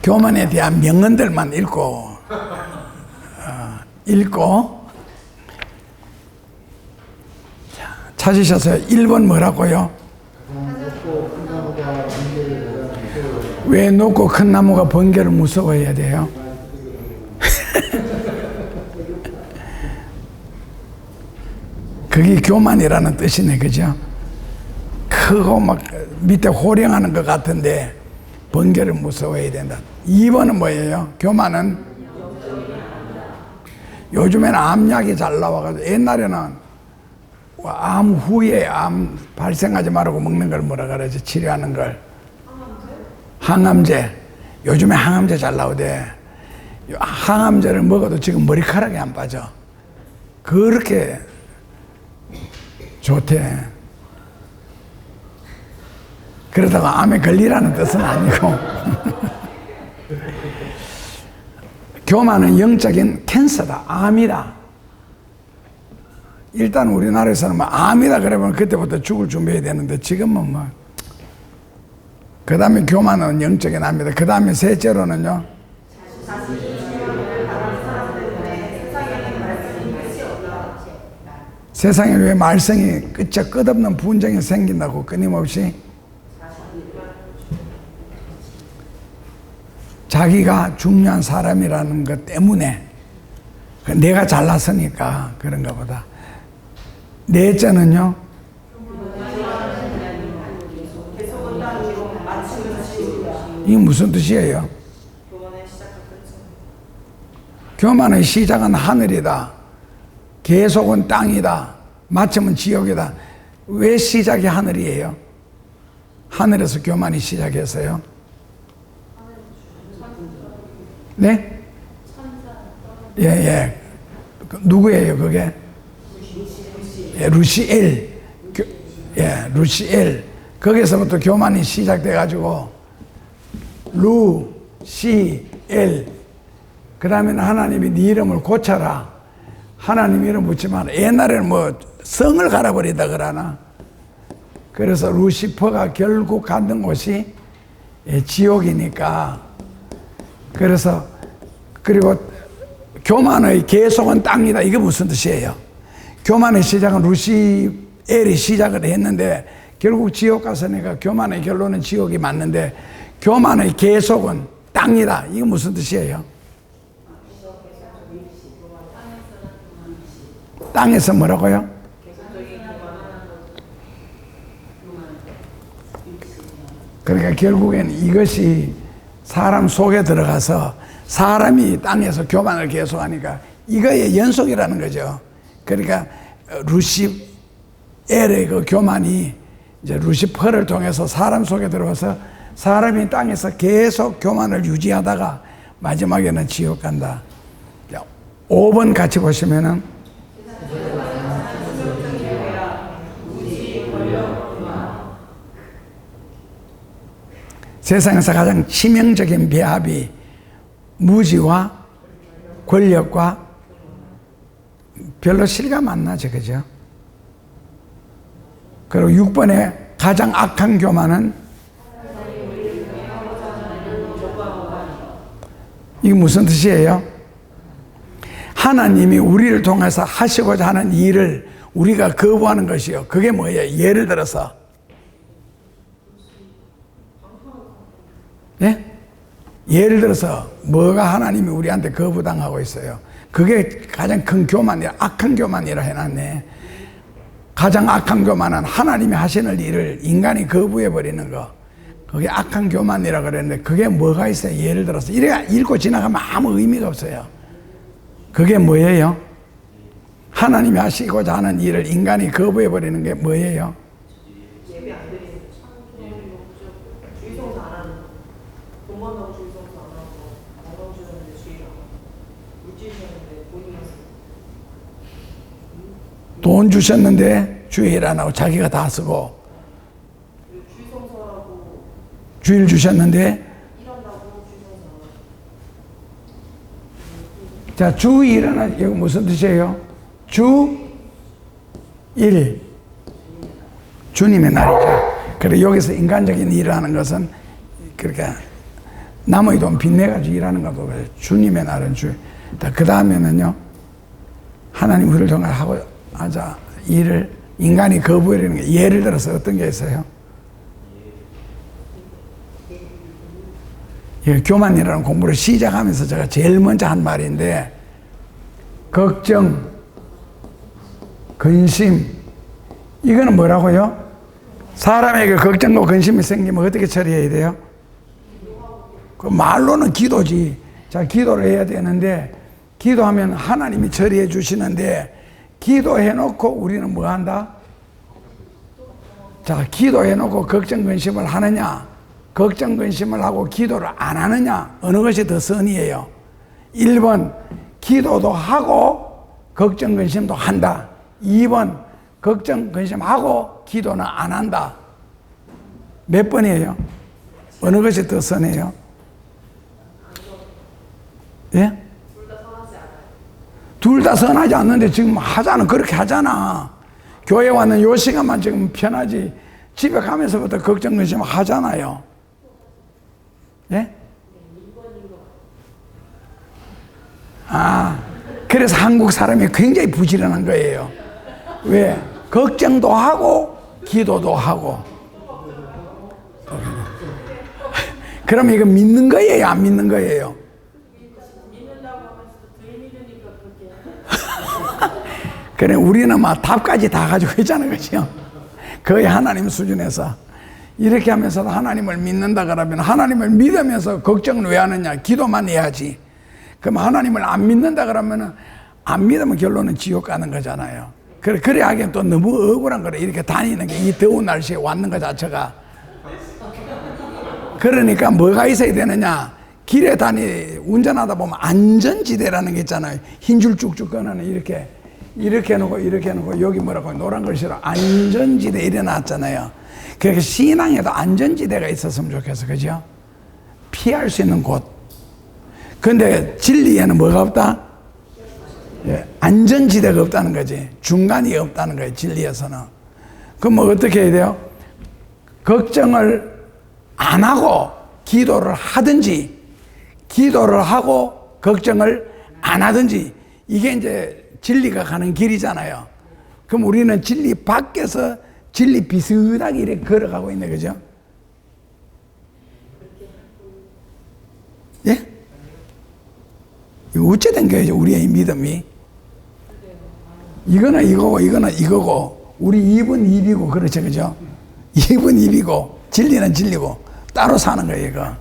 교만에 대한 명언들만 읽고 찾으셔서 1번 뭐라고요? 왜 높고 큰 나무가 번개를 무서워해야 돼요? 그게 교만이라는 뜻이네, 그죠? 크고 막 밑에 호령하는 것 같은데 번개를 무서워해야 된다. 2번은 뭐예요? 교만은 요즘에는 암약이 잘 나와가지고, 옛날에는 암 후에 암 발생하지 말고 먹는 걸 뭐라 그러지? 치료하는 걸 항암제. 요즘에 항암제 잘 나오대. 항암제를 먹어도 지금 머리카락이 안 빠져. 그렇게 좋대. 그러다가 암에 걸리라는 뜻은 아니고 교만은 영적인 캔서다. 암이다. 일단 우리나라에서는 뭐 암이다 그러면 그때부터 죽을 준비해야 되는데, 지금은 뭐 그 다음에 교만은 영적인 암이다. 그 다음에 셋째로는요, 세상에 왜 말썽이 끝없는 분쟁이 생긴다고 끊임없이? 자기가 중요한 사람이라는 것 때문에, 내가 잘났으니까 그런가 보다. 넷째는요, 이게 무슨 뜻이에요? 교만의 시작은 하늘이다. 계속은 땅이다. 마침은 지옥이다. 왜 시작이 하늘이에요? 하늘에서 교만이 시작했어요? 네? 예. 누구예요, 그게? 예, 루시엘. 루시엘. 거기서부터 교만이 시작돼가지고, 루시엘. 그 다음에는 하나님이 네 이름을 고쳐라. 하나님 이름 묻지 마라. 옛날에는 뭐 성을 갈아버리다 그러나. 그래서 루시퍼가 결국 갔던 곳이 지옥이니까. 그래서, 그리고 교만의 계속은 땅이다. 이게 무슨 뜻이에요? 교만의 시작은 루시엘이 시작을 했는데 결국 지옥 갔으니까 교만의 결론은 지옥이 맞는데, 교만의 계속은 땅이다. 이게 무슨 뜻이에요? 땅에서 뭐라고요? 그러니까 결국엔 이것이 사람 속에 들어가서 사람이 땅에서 교만을 계속하니까 이거의 연속이라는 거죠. 그러니까 루시엘의 그 교만이 이제 루시퍼를 통해서 사람 속에 들어와서 사람이 땅에서 계속 교만을 유지하다가 마지막에는 지옥 간다. 5번 같이 보시면은, 세상에서 가장 치명적인 배합이 무지와 권력과 별로 실감 안 나죠, 그죠? 그리고 6번에 가장 악한 교만은, 이게 무슨 뜻이에요? 하나님이 우리를 통해서 하시고자 하는 일을 우리가 거부하는 것이요. 그게 뭐예요? 예를 들어서, 예? 예를 들어서 뭐가 하나님이 우리한테 거부당하고 있어요? 그게 가장 큰 교만이라, 악한 교만이라 해놨네. 가장 악한 교만은 하나님이 하시는 일을 인간이 거부해버리는 거. 그게 악한 교만이라 그랬는데, 그게 뭐가 있어요? 예를 들어서 이래 읽고 지나가면 아무 의미가 없어요. 그게 뭐예요? 하나님이 하시고자 하는 일을 인간이 거부해버리는 게 뭐예요? 예배 안 드리는 주의성사 안 하는 거, 돈 번다고 주의성사 안 하고, 건강 주셨는데 주의 안 하고, 물질 주셨는데 본인이 돈 주셨는데 주일 안 하고 자기가 다 쓰고, 주의성사라고 주일 주셨는데 일한다고 주의성사 안 하고. 자, 주일은 이거 무슨 뜻이에요? 주일, 주님의 날이죠. 그래 여기서 인간적인 일을 하는 것은, 그러니까 남의 돈 빚내가지고 일하는 것도 그래. 주님의 날은 주. 그 다음에는요, 하나님 우리를 통해 하고 하자 일을 인간이 거부해버리는 게, 예를 들어서 어떤 게 있어요? 교만이라는 공부를 시작하면서 제가 제일 먼저 한 말인데, 걱정, 근심, 이거는 뭐라고요? 사람에게 걱정과 근심이 생기면 어떻게 처리해야 돼요? 그 말로는 기도지. 자, 기도를 해야 되는데, 기도하면 하나님이 처리해 주시는데, 기도해 놓고 우리는 뭐 한다? 자, 기도해 놓고 걱정, 근심을 하느냐? 걱정, 근심을 하고 기도를 안 하느냐? 어느 것이 더 선이에요? 1번, 기도도 하고 걱정, 근심도 한다. 2번, 걱정, 근심하고 기도는 안 한다. 몇 번이에요? 어느 것이 더 선해요? 예? 둘 다 선하지 않는데 지금 하자는 그렇게 하잖아. 교회 왔는 요 시간만 지금 편하지. 집에 가면서부터 걱정, 근심 하잖아요. 예? 아, 그래서 한국 사람이 굉장히 부지런한 거예요. 왜? 걱정도 하고 기도도 하고. 그럼 이거 믿는 거예요, 안 믿는 거예요? 그래, 우리는 막 답까지 다 가지고 있잖아요, 그죠? 거의 하나님 수준에서. 이렇게 하면서도 하나님을 믿는다 그러면, 하나님을 믿으면서 걱정을 왜 하느냐? 기도만 해야지. 그럼 하나님을 안 믿는다 그러면은, 안 믿으면 결론은 지옥 가는 거잖아요. 그래 하기엔 또 너무 억울한 거래. 이렇게 다니는 게, 이 더운 날씨에 왔는 것 자체가. 그러니까 뭐가 있어야 되느냐? 길에 운전하다 보면 안전지대라는 게 있잖아요. 흰 줄 쭉쭉 꺼내는 이렇게 해놓고 여기 뭐라고 노란 글씨로 안전지대 이래 놨잖아요. 그러니까 신앙에도 안전지대가 있었으면 좋겠어. 그죠? 피할 수 있는 곳. 근데 진리에는 뭐가 없다? 예, 안전지대가 없다는 거지. 중간이 없다는 거예요, 진리에서는. 그럼 뭐 어떻게 해야 돼요? 걱정을 안 하고 기도를 하든지, 기도를 하고 걱정을 안 하든지, 이게 이제 진리가 가는 길이잖아요. 그럼 우리는 진리 밖에서 진리 비슷하게 이렇게 걸어가고 있네, 그죠? 예? 이거 어째된 거예요, 우리의 믿음이? 이거는 이거고, 이거는 이거고, 우리 입은 입이고, 그렇죠, 그죠? 입은 입이고, 진리는 진리고, 따로 사는 거예요, 이거.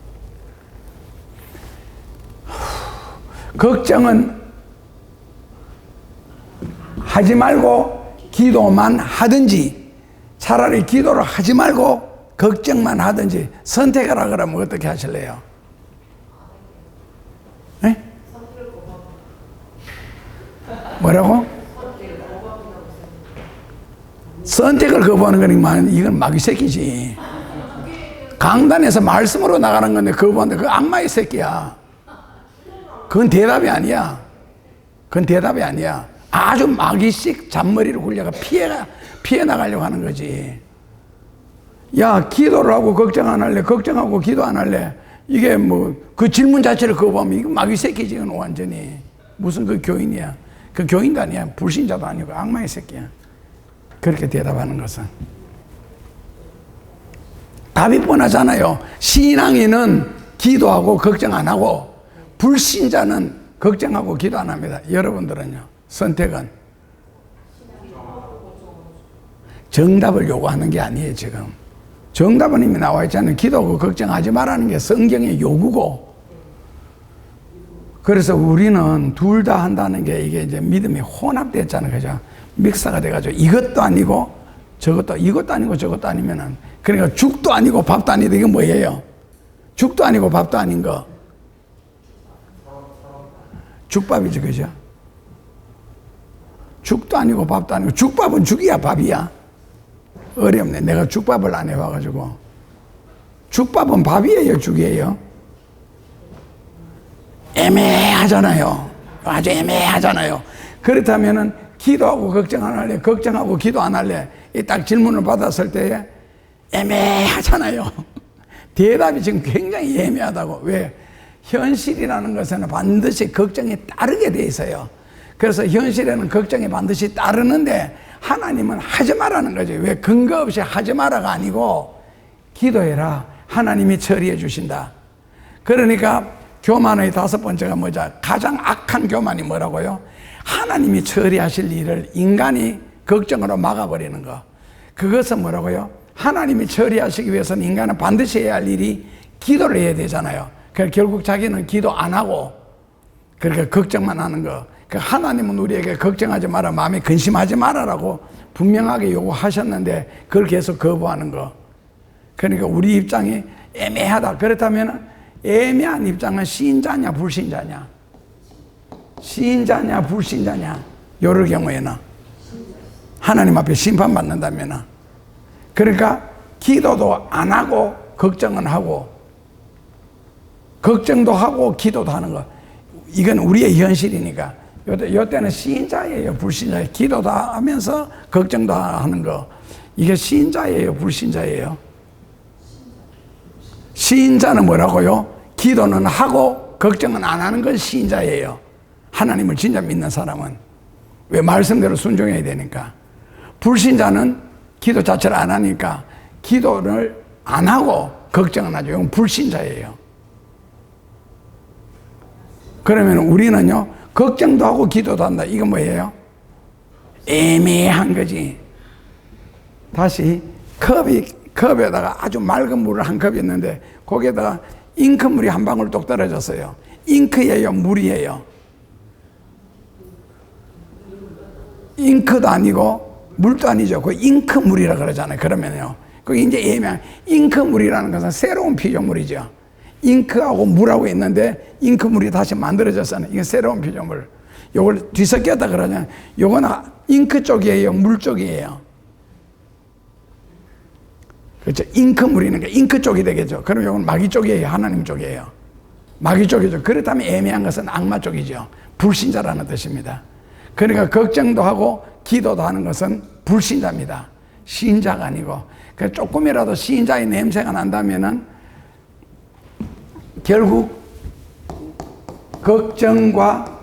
걱정은 하지 말고 기도만 하든지, 차라리 기도를 하지 말고 걱정만 하든지 선택하라 그러면 어떻게 하실래요? 네? 뭐라고? 선택을 거부하는 거니까 이건 마귀 새끼지. 강단에서 말씀으로 나가는 건데 거부하는데 그거 악마의 새끼야. 그건 대답이 아니야. 그건 대답이 아니야. 아주 마귀식 잔머리를 굴려가 피해 나가려고 하는 거지. 야, 기도를 하고 걱정 안 할래? 걱정하고 기도 안 할래? 이게 뭐, 그 질문 자체를 거부하면 이거 마귀 새끼지, 이건 완전히. 무슨 그 교인이야. 그 교인도 아니야. 불신자도 아니고 악마의 새끼야. 그렇게 대답하는 것은. 답이 뻔하잖아요. 신앙인은 기도하고 걱정 안 하고, 불신자는 걱정하고 기도 안 합니다. 여러분들은요, 선택은 정답을 요구하는 게 아니에요. 지금 정답은 이미 나와 있잖아요. 기도하고 걱정하지 말라는 게 성경의 요구고, 그래서 우리는 둘 다 한다는 게 이게 이제 믿음이 혼합됐잖아요. 그죠? 믹서가 돼가지고 이것도 아니고 저것도, 이것도 아니고 저것도 아니면은, 그러니까 죽도 아니고 밥도 아니고, 이게 뭐예요? 죽도 아니고 밥도 아닌 거. 죽밥이죠, 그죠? 죽도 아니고 밥도 아니고, 죽밥은 죽이야 밥이야? 어렵네. 내가 죽밥을 안 해봐가지고. 죽밥은 밥이에요, 죽이에요? 애매하잖아요. 아주 애매하잖아요. 그렇다면은 기도하고 걱정 안 할래? 걱정하고 기도 안 할래? 이 딱 질문을 받았을 때 애매하잖아요. 대답이 지금 굉장히 예매하다고. 왜? 현실이라는 것은 반드시 걱정이 따르게 돼 있어요. 그래서 현실에는 걱정이 반드시 따르는데 하나님은 하지 말라는 거죠. 왜? 근거 없이 하지 마라가 아니고 기도해라. 하나님이 처리해 주신다. 그러니까 교만의 5번째가 뭐죠? 가장 악한 교만이 뭐라고요? 하나님이 처리하실 일을 인간이 걱정으로 막아버리는 거. 그것은 뭐라고요? 하나님이 처리하시기 위해서는 인간은 반드시 해야 할 일이 기도를 해야 되잖아요. 그러니까 결국 자기는 기도 안 하고 그러니까 걱정만 하는 거. 그러니까 하나님은 우리에게 걱정하지 마라, 마음에 근심하지 마라라고 분명하게 요구하셨는데 그걸 계속 거부하는 거. 그러니까 우리 입장이 애매하다. 그렇다면 애매한 입장은 신자냐 불신자냐? 신자냐 불신자냐? 요럴 경우에는 하나님 앞에 심판받는다면 그러니까 기도도 안 하고 걱정은 하고 걱정도 하고 기도도 하는 거. 이건 우리의 현실이니까 요때는 신자예요 불신자예요? 기도도 하면서 걱정도 하는 거. 이게 신자예요 불신자예요? 신자는 뭐라고요? 기도는 하고 걱정은 안 하는 건 신자예요. 하나님을 진짜 믿는 사람은. 왜? 말씀대로 순종해야 되니까. 불신자는 기도 자체를 안 하니까 기도를 안 하고 걱정은 하죠. 이건 불신자예요. 그러면 우리는요, 걱정도 하고 기도도 한다. 이건 뭐예요? 애매한 거지. 다시 컵에다가 아주 맑은 물을 한 컵이 있는데 거기에다가 잉크물이 한 방울 똑 떨어졌어요. 잉크예요? 물이에요? 잉크도 아니고 물도 아니죠. 그 잉크물이라 그러잖아요. 그러면요. 그게 이제 애매한, 잉크물이라는 것은 새로운 피조물이죠. 잉크하고 물하고 있는데 잉크물이 다시 만들어졌어요. 이게 새로운 피조물. 요걸 뒤섞였다 그러냐. 요거는 잉크 쪽이에요? 물 쪽이에요? 그렇죠. 잉크물이니까 잉크 쪽이 되겠죠. 그럼 요건 마귀 쪽이에요? 하나님 쪽이에요? 마귀 쪽이죠. 그렇다면 애매한 것은 악마 쪽이죠. 불신자라는 뜻입니다. 그러니까 걱정도 하고 기도도 하는 것은 불신자입니다. 신자가 아니고. 그러니까 조금이라도 신자의 냄새가 난다면은 결국 걱정과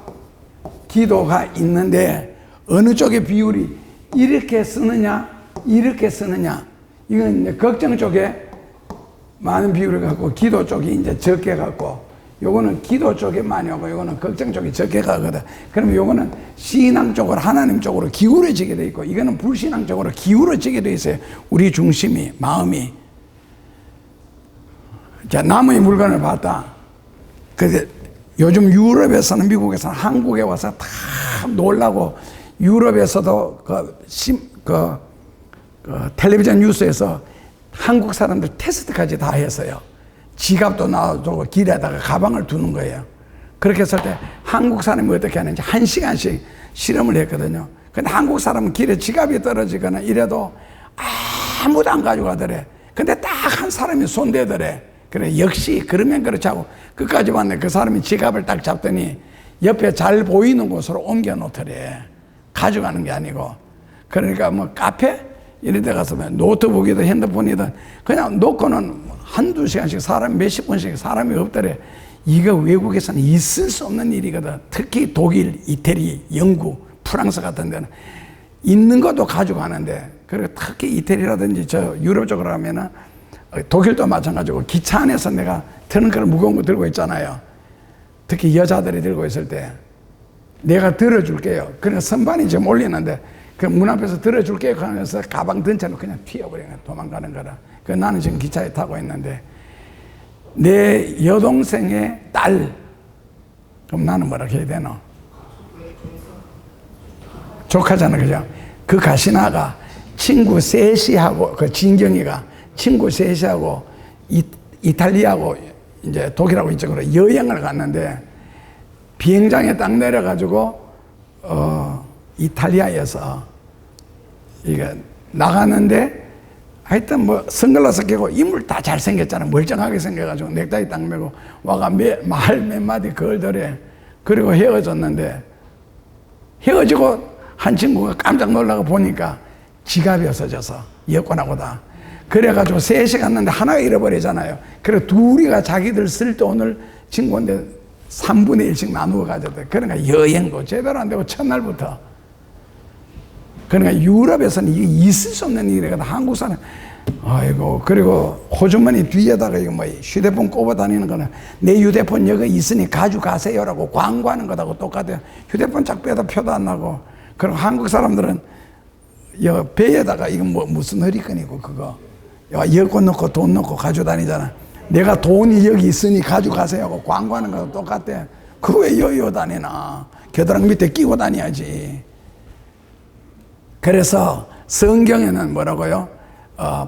기도가 있는데 어느 쪽의 비율이 이렇게 쓰느냐 이렇게 쓰느냐, 이건 이제 걱정 쪽에 많은 비율을 갖고 기도 쪽이 이제 적게 갖고, 요거는 기도 쪽에 많이 하고 요거는 걱정 쪽이 적게 가거든. 그러면 요거는 신앙 쪽으로 하나님 쪽으로 기울어지게 돼 있고 이거는 불신앙 쪽으로 기울어지게 돼 있어요. 우리 중심이, 마음이. 자, 나무의 물건을 봤다. 근데 요즘 유럽에서는, 미국에서는 한국에 와서 다 놀라고, 유럽에서도 텔레비전 뉴스에서 한국 사람들 테스트까지 다 했어요. 지갑도 놔두고 길에다가 가방을 두는 거예요. 그렇게 했을 때 한국 사람이 어떻게 하는지 1시간씩 실험을 했거든요. 근데 한국 사람은 길에 지갑이 떨어지거나 이래도 아무도 안 가지고 가더래. 근데 딱 한 사람이 손대더래. 그래, 역시 그러면 그렇지 하고 끝까지 봤네. 그 사람이 지갑을 딱 잡더니 옆에 잘 보이는 곳으로 옮겨 놓더래. 가져가는 게 아니고. 그러니까 뭐 카페 이런 데 가서 노트북이든 핸드폰이든 그냥 놓고는 한두 시간씩 사람이 몇십 분씩 사람이 없더래. 이거 외국에서는 있을 수 없는 일이거든. 특히 독일, 이태리, 영국, 프랑스 같은 데는 있는 것도 가져가는데, 그리고 특히 이태리라든지 저 유럽 쪽으로 가면은, 독일도 마찬가지고 기차 안에서 내가 트렁크를 무거운 거 들고 있잖아요. 특히 여자들이 들고 있을 때 내가 들어줄게요. 그러니까 선반이 좀 올리는데 그 문 앞에서 들어줄게요 하면서 가방 든 채로 그냥 튀어버리는 거야. 도망가는 거라. 그 나는 지금 기차에 타고 있는데 내 여동생의 딸, 그럼 나는 뭐라 해야 되노? 조카잖아, 그죠? 그 가시나가 친구 셋이하고, 그 진경이가 친구 셋이하고 이탈리아하고 이제 독일하고 이쪽으로 여행을 갔는데 비행장에 딱 내려가지고 이탈리아에서 이게 나가는데 하여튼 뭐 선글라스 끼고 인물 다 잘생겼잖아. 멀쩡하게 생겨가지고 넥타이 딱 메고 와가 말 몇 마디 걸더래. 그리고 헤어졌는데, 헤어지고 한 친구가 깜짝 놀라고 보니까 지갑이 없어져서 여권하고 다. 그래가지고 셋이 갔는데 하나가 잃어버리잖아요. 그래 둘이가 자기들 쓸데오늘 친구인데 3분의 1씩 나누어 가져도 그러니까 여행도 제대로 안 되고 첫날부터. 그러니까 유럽에서는 이게 있을 수 없는 일이거든. 한국 사람 아이고 그리고 호주머니 뒤에다가 이거 뭐 휴대폰 꼽아 다니는 거는 내 휴대폰 여기 있으니 가져가세요라고 광고하는 것하고 똑같아요. 휴대폰 쫙 빼다 표도 안 나고. 그리고 한국 사람들은 여 배에다가 이거 뭐 무슨 허리끈이고 그거 여권 넣고 돈 넣고 가져다니잖아. 내가 돈이 여기 있으니 가져가세요 하고 광고하는 거랑 똑같대. 그거 왜 여유 다니나. 겨드랑이 밑에 끼고 다녀야지. 그래서 성경에는 뭐라고요?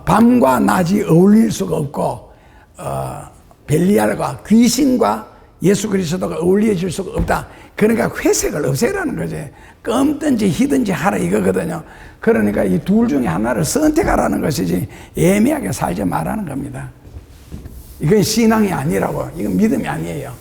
밤과 낮이 어울릴 수가 없고 벨리알과 귀신과 예수 그리스도가 어울려질 수가 없다. 그러니까 회색을 없애라는 거지. 검든지 희든지 하라 이거거든요. 그러니까 이 둘 중에 하나를 선택하라는 것이지 애매하게 살지 말라는 겁니다. 이건 신앙이 아니라고. 이건 믿음이 아니에요.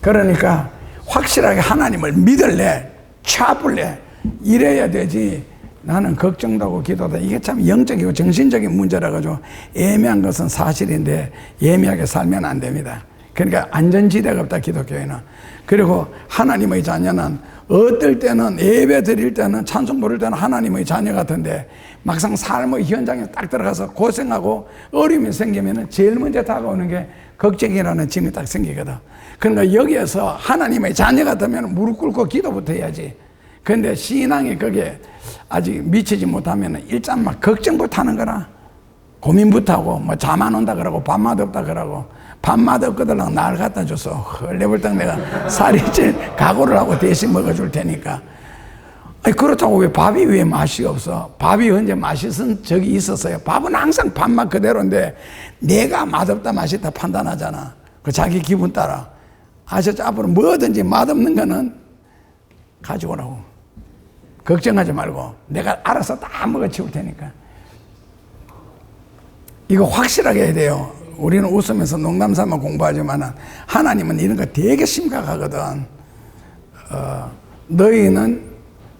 그러니까 확실하게 하나님을 믿을래 차불래 이래야 되지. 나는 걱정도 하고 기도도 하고. 이게 참 영적이고 정신적인 문제라 가지고 애매한 것은 사실인데 애매하게 살면 안 됩니다. 그러니까 안전지대가 없다 기독교에는. 그리고 하나님의 자녀는 어떨 때는 예배 드릴 때는 찬송 부를 때는 하나님의 자녀 같은데 막상 삶의 현장에 딱 들어가서 고생하고 어려움이 생기면 제일 먼저 다가오는 게 걱정이라는 짐이 딱 생기거든. 그러니까 여기에서 하나님의 자녀 같으면 무릎 꿇고 기도부터 해야지. 근데 신앙이 거기에 아직 미치지 못하면 일단 막 걱정부터 하는 거라. 고민부터 하고 뭐 잠 안 온다 그러고 밥맛 없다 그러고 밥맛 없거든 날 갖다 줘서 헐레벌떡 내가 살이 찔 각오를 하고 대신 먹어줄 테니까. 아니 그렇다고 왜 밥이 왜 맛이 없어? 밥이 언제 맛있은 적이 있었어요? 밥은 항상 밥맛 그대로인데 내가 맛없다 맛있다 판단하잖아. 그 자기 기분 따라. 아셨죠? 앞으로 뭐든지 맛없는 거는 가지고 오라고. 걱정하지 말고 내가 알아서 다 먹어치울 테니까. 이거 확실하게 해야 돼요. 우리는 웃으면서 농담삼아 공부하지만 하나님은 이런 거 되게 심각하거든. 너희는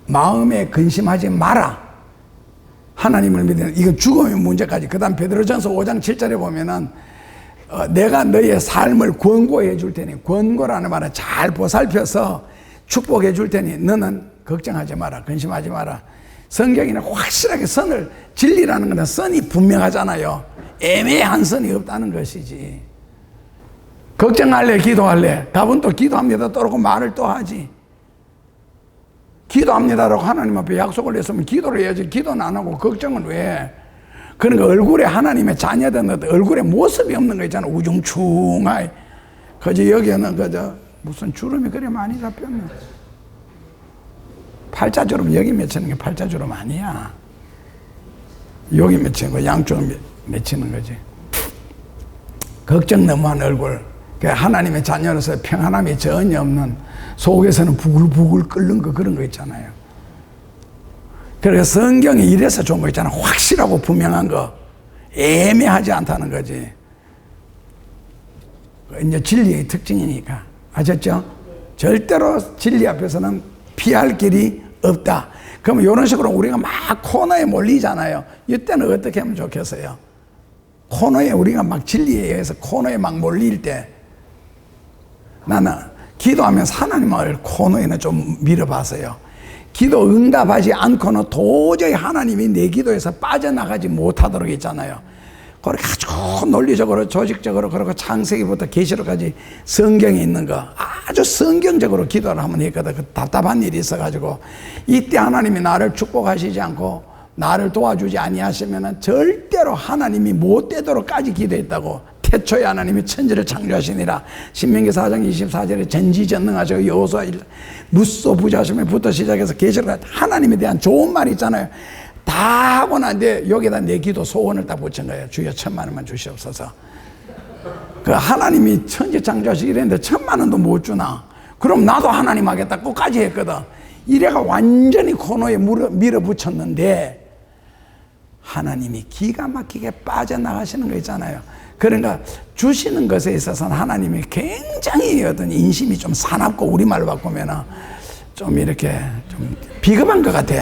마음에 근심하지 마라. 하나님을 믿는 이건 죽음의 문제까지. 그 다음 베드로전서 5장 7절에 보면은 내가 너희의 삶을 권고해 줄 테니, 권고라는 말은 잘 보살펴서 축복해 줄 테니 너는 걱정하지 마라. 근심하지 마라. 성경에는 확실하게 선을, 진리라는 것은 선이 분명하잖아요. 애매한 선이 없다는 것이지. 걱정할래 기도할래? 답은 또 기도합니다 또 그러고 말을 또 하지. 기도합니다라고 하나님 앞에 약속을 했으면 기도를 해야지. 기도는 안 하고 걱정은 왜? 그러니까 얼굴에 하나님의 자녀된 얼굴에 모습이 없는 거 있잖아. 우중충하게. 그저 여기에는 그저 무슨 주름이 그래 많이 잡혔네. 팔자주름 여기 맺히는 게 팔자주름 아니야. 여기 맺히는 거 양쪽에 맺히는 거지. 걱정 너무한 얼굴. 하나님의 자녀로서 평안함이 전혀 없는, 속에서는 부글부글 끓는 거, 그런 거 있잖아요. 그래서 성경이 이래서 좋은 거 있잖아. 확실하고 분명한 거, 애매하지 않다는 거지. 이제 진리의 특징이니까. 아셨죠? 절대로 진리 앞에서는 피할 길이 없다. 그러면 이런 식으로 우리가 막 코너에 몰리잖아요. 이때는 어떻게 하면 좋겠어요? 코너에 우리가 막 진리에 의해서 코너에 막 몰릴 때 나는 기도하면서 하나님을 코너에는 좀 밀어봤어요. 기도 응답하지 않고는 도저히 하나님이 내 기도에서 빠져나가지 못하도록 있잖아요. 그렇게 아주 논리적으로 조직적으로 그리고 창세기부터 계시록까지 성경에 있는 거 아주 성경적으로 기도를 한번 했거든. 그 답답한 일이 있어가지고 이때 하나님이 나를 축복하시지 않고 나를 도와주지 아니하시면은 절대로 하나님이 못 되도록까지 기도했다고. 태초에 하나님이 천지를 창조하시니라. 신명기 4장 24절에 전지전능하시고 여호수아 무소부자하심에부터 시작해서 계시록 하나님에 대한 좋은 말이 있잖아요. 다 하고 난데 여기다 내 기도 소원을 다 붙인 거예요. 주여 1,000만 원만 주시옵소서. 그 하나님이 천지 창조하시기 이랬는데 1,000만 원도 못 주나? 그럼 나도 하나님 하겠다 끝까지 했거든. 이래가 완전히 코너에 밀어붙였는데 하나님이 기가 막히게 빠져나가시는 거 있잖아요. 그러니까 주시는 것에 있어서는 하나님이 굉장히 어떤 인심이 좀 사납고, 우리말로 바꾸면 좀 이렇게 좀 비겁한 것 같아.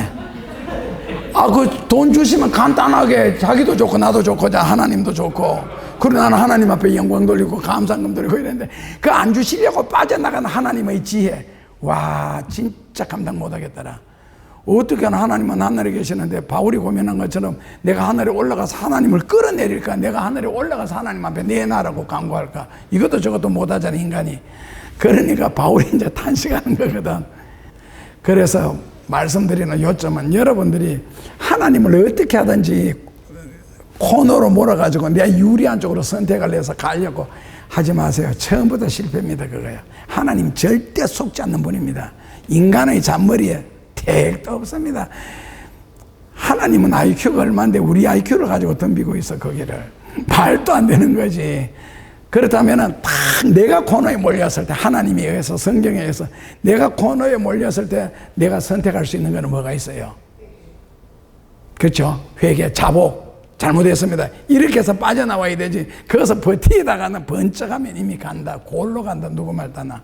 그 돈 주시면 간단하게 자기도 좋고 나도 좋고 하나님도 좋고 그리고 나는 하나님 앞에 영광 돌리고 감사금 돌리고 이랬는데 그 안 주시려고 빠져나가는 하나님의 지혜, 와 진짜 감당 못하겠더라. 어떻게 하나님은 하늘에 계시는데 바울이 고민한 것처럼 내가 하늘에 올라가서 하나님을 끌어내릴까, 내가 하늘에 올라가서 하나님 앞에 내놔라고 간구할까, 이것도 저것도 못하잖아 인간이. 그러니까 바울이 이제 탄식하는 거거든. 그래서 말씀드리는 요점은 여러분들이 하나님을 어떻게 하든지 코너로 몰아가지고 내 유리한 쪽으로 선택을 해서 가려고 하지 마세요. 처음부터 실패입니다. 그거야. 하나님 절대 속지 않는 분입니다. 인간의 잔머리에 택도 없습니다. 하나님은 IQ가 얼마인데 우리 IQ를 가지고 덤비고 있어. 거기를 말도 안 되는 거지. 그렇다면 딱 내가 코너에 몰렸을 때, 하나님에 의해서, 성경에 의해서 내가 코너에 몰렸을 때 내가 선택할 수 있는 건 뭐가 있어요? 그렇죠? 회개, 자복, 잘못했습니다. 이렇게 해서 빠져나와야 되지. 거기서 버티다가는 번쩍하면 이미 간다. 골로 간다. 누구 말따나.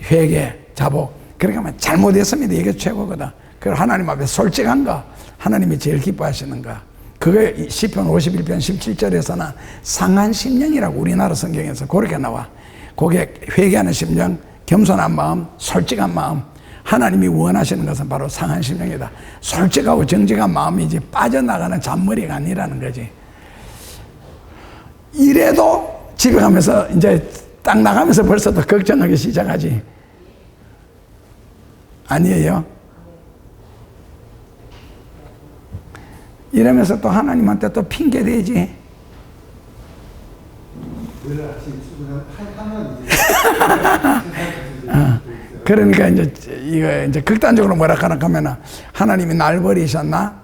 회개, 자복. 그러니까 하면 잘못했습니다. 이게 최고거든. 그리고 하나님 앞에 솔직한 거, 하나님이 제일 기뻐하시는 거. 그게 시편 51편 17절에서는 상한 심령이라고 우리나라 성경에서 그렇게 나와. 그게 회개하는 심령, 겸손한 마음, 솔직한 마음. 하나님이 원하시는 것은 바로 상한 심령이다. 솔직하고 정직한 마음이지 빠져나가는 잔머리가 아니라는 거지. 이래도 집에 가면서 이제 딱 나가면서 벌써 또 걱정하기 시작하지. 아니에요? 이러면서 또 하나님한테 또 핑계 대지. 그러니까 이제 극단적으로 뭐라 하면 하나님이 날 버리셨나?